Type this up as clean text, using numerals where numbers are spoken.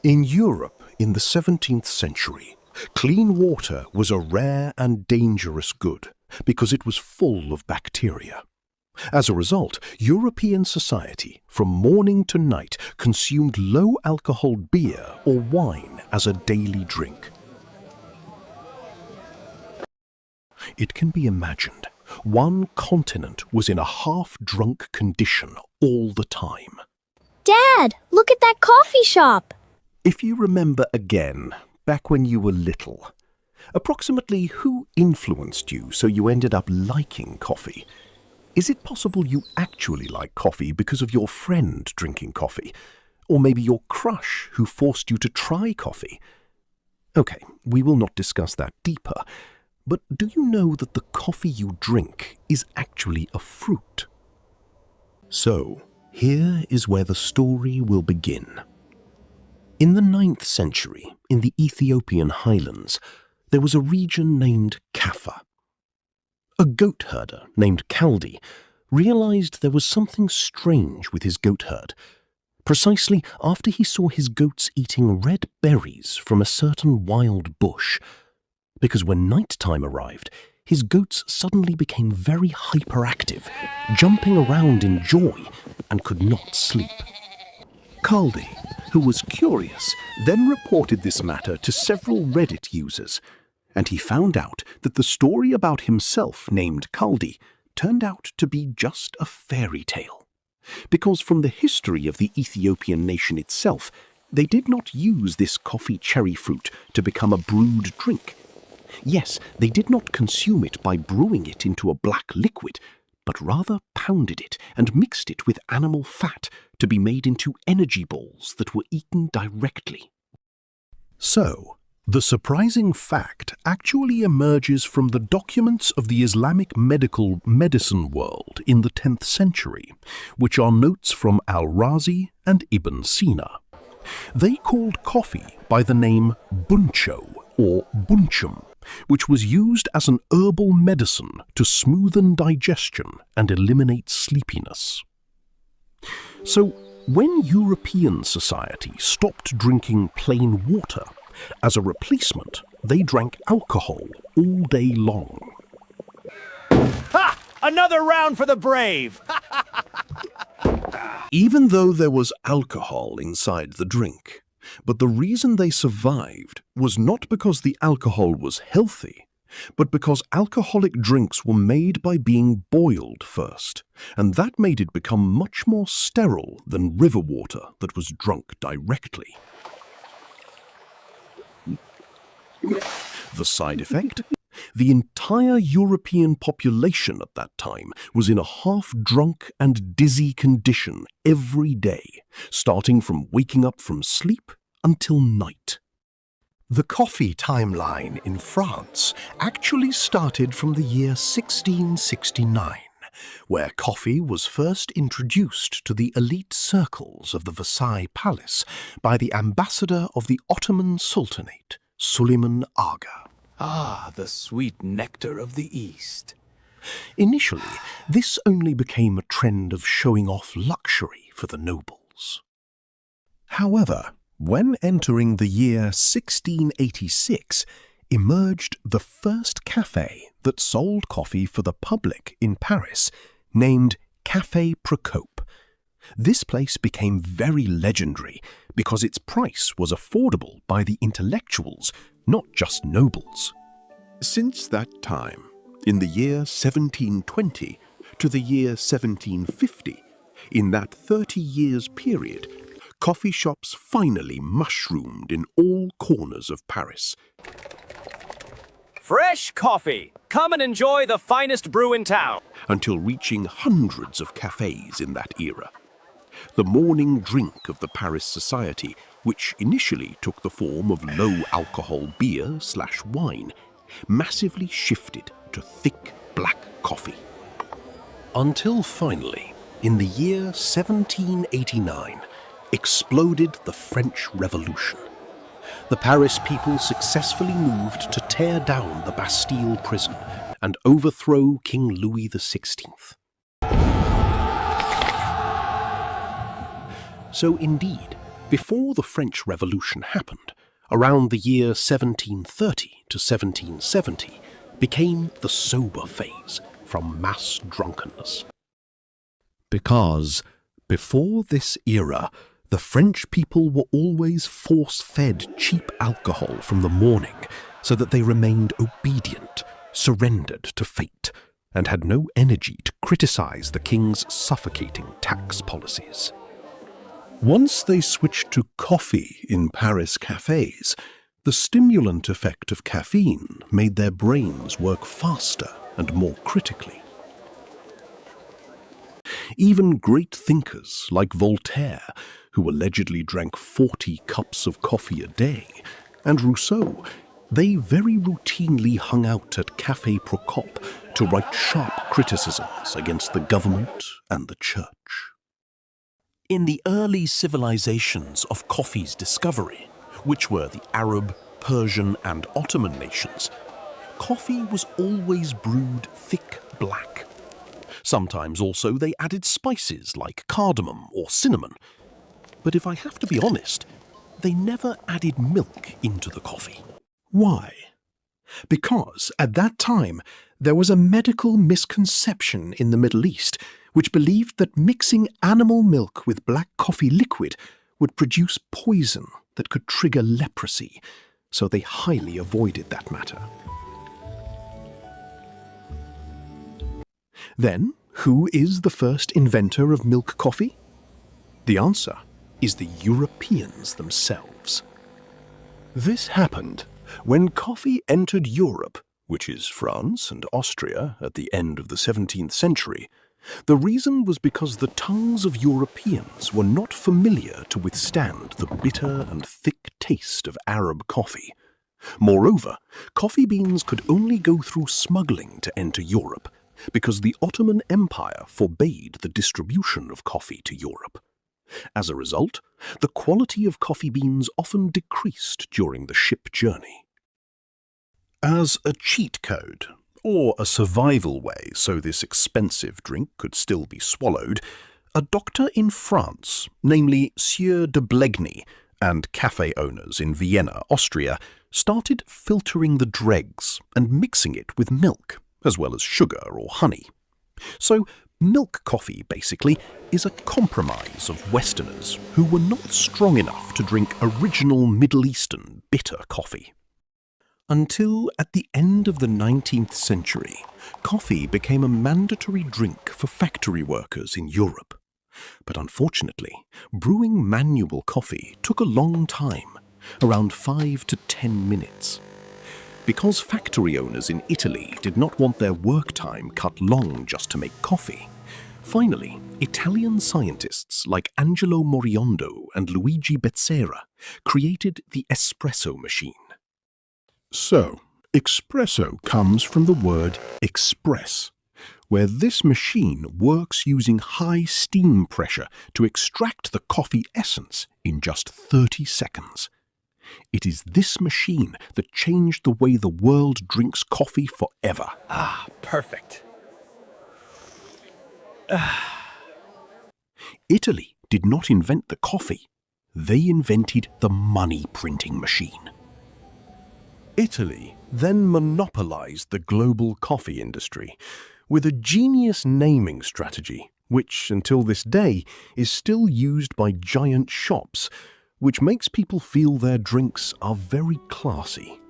In Europe in the 17th century, clean water was a rare and dangerous good because it was full of bacteria. As a result, European society, from morning to night, consumed low-alcohol beer or wine as a daily drink. It can be imagined, one continent was in a half-drunk condition all the time. Dad, look at that coffee shop! If you remember again, back when you were little, approximately who influenced you so you ended up liking coffee? Is it possible you actually like coffee because of your friend drinking coffee? Or maybe your crush who forced you to try coffee? Okay, we will not discuss that deeper, but do you know that the coffee you drink is actually a fruit? So, here is where the story will begin. In the 9th century, in the Ethiopian highlands, there was a region named Kaffa. A goat herder named Kaldi realized there was something strange with his goat herd, precisely after he saw his goats eating red berries from a certain wild bush, because when night time arrived, his goats suddenly became very hyperactive, jumping around in joy, and could not sleep. Kaldi, who was curious, then reported this matter to several Reddit users, and he found out that the story about himself named Kaldi turned out to be just a fairy tale. Because from the history of the Ethiopian nation itself, they did not use this coffee cherry fruit to become a brewed drink. Yes, they did not consume it by brewing it into a black liquid, but rather pounded it and mixed it with animal fat to be made into energy balls that were eaten directly. So, the surprising fact actually emerges from the documents of the Islamic medical medicine world in the 10th century, which are notes from Al-Razi and Ibn Sina. They called coffee by the name buncho or bunchum, which was used as an herbal medicine to smoothen digestion and eliminate sleepiness. So, when European society stopped drinking plain water, as a replacement, they drank alcohol all day long. Ha! Another round for the brave! Even though there was alcohol inside the drink, but the reason they survived was not because the alcohol was healthy, but because alcoholic drinks were made by being boiled first, and that made it become much more sterile than river water that was drunk directly. The side effect? The entire European population at that time was in a half-drunk and dizzy condition every day, starting from waking up from sleep until night. The coffee timeline in France actually started from the year 1669, where coffee was first introduced to the elite circles of the Versailles Palace by the ambassador of the Ottoman Sultanate, Suleiman Aga. Ah, the sweet nectar of the East. Initially, this only became a trend of showing off luxury for the nobles. However, when entering the year 1686, emerged the first café that sold coffee for the public in Paris, named Café Procope. This place became very legendary because its price was affordable by the intellectuals, not just nobles. Since that time, in the year 1720 to the year 1750, in that 30 years period, coffee shops finally mushroomed in all corners of Paris. Fresh coffee! Come and enjoy the finest brew in town! Until reaching hundreds of cafes in that era. The morning drink of the Paris society, which initially took the form of low-alcohol beer/wine, massively shifted to thick black coffee. Until finally, in the year 1789, exploded the French Revolution. The Paris people successfully moved to tear down the Bastille prison and overthrow King Louis XVI. So indeed, Before the French Revolution happened, around the year 1730 to 1770 became the sober phase from mass drunkenness. Because before this era, the French people were always force-fed cheap alcohol from the morning so that they remained obedient, surrendered to fate, and had no energy to criticize the king's suffocating tax policies. Once they switched to coffee in Paris cafes, the stimulant effect of caffeine made their brains work faster and more critically. Even great thinkers like Voltaire, who allegedly drank 40 cups of coffee a day, and Rousseau, they very routinely hung out at Café Procope to write sharp criticisms against the government and the church. In the early civilizations of coffee's discovery, which were the Arab, Persian, and Ottoman nations, coffee was always brewed thick black. Sometimes also they added spices like cardamom or cinnamon. But if I have to be honest, they never added milk into the coffee. Why? Because at that time there was a medical misconception in the Middle East which believed that mixing animal milk with black coffee liquid would produce poison that could trigger leprosy, so they highly avoided that matter. Then, who is the first inventor of milk coffee? The answer is the Europeans themselves. This happened when coffee entered Europe, which is France and Austria, at the end of the 17th century. The reason was because the tongues of Europeans were not familiar to withstand the bitter and thick taste of Arab coffee. Moreover, coffee beans could only go through smuggling to enter Europe, because the Ottoman Empire forbade the distribution of coffee to Europe. As a result, the quality of coffee beans often decreased during the ship journey. As a cheat code, or a survival way so this expensive drink could still be swallowed, a doctor in France, namely Sieur de Blegny, and cafe owners in Vienna, Austria, started filtering the dregs and mixing it with milk, as well as sugar or honey. So, milk coffee, basically, is a compromise of Westerners who were not strong enough to drink original Middle Eastern bitter coffee. Until at the end of the 19th century, coffee became a mandatory drink for factory workers in Europe. But unfortunately, brewing manual coffee took a long time, around 5 to 10 minutes. Because factory owners in Italy did not want their work time cut long just to make coffee, finally, Italian scientists like Angelo Moriondo and Luigi Bezzera created the espresso machine. So, espresso comes from the word express, where this machine works using high steam pressure to extract the coffee essence in just 30 seconds. It is this machine that changed the way the world drinks coffee forever. Ah, perfect. Italy did not invent the coffee. They invented the money printing machine. Italy then monopolized the global coffee industry with a genius naming strategy, which until this day is still used by giant shops, which makes people feel their drinks are very classy.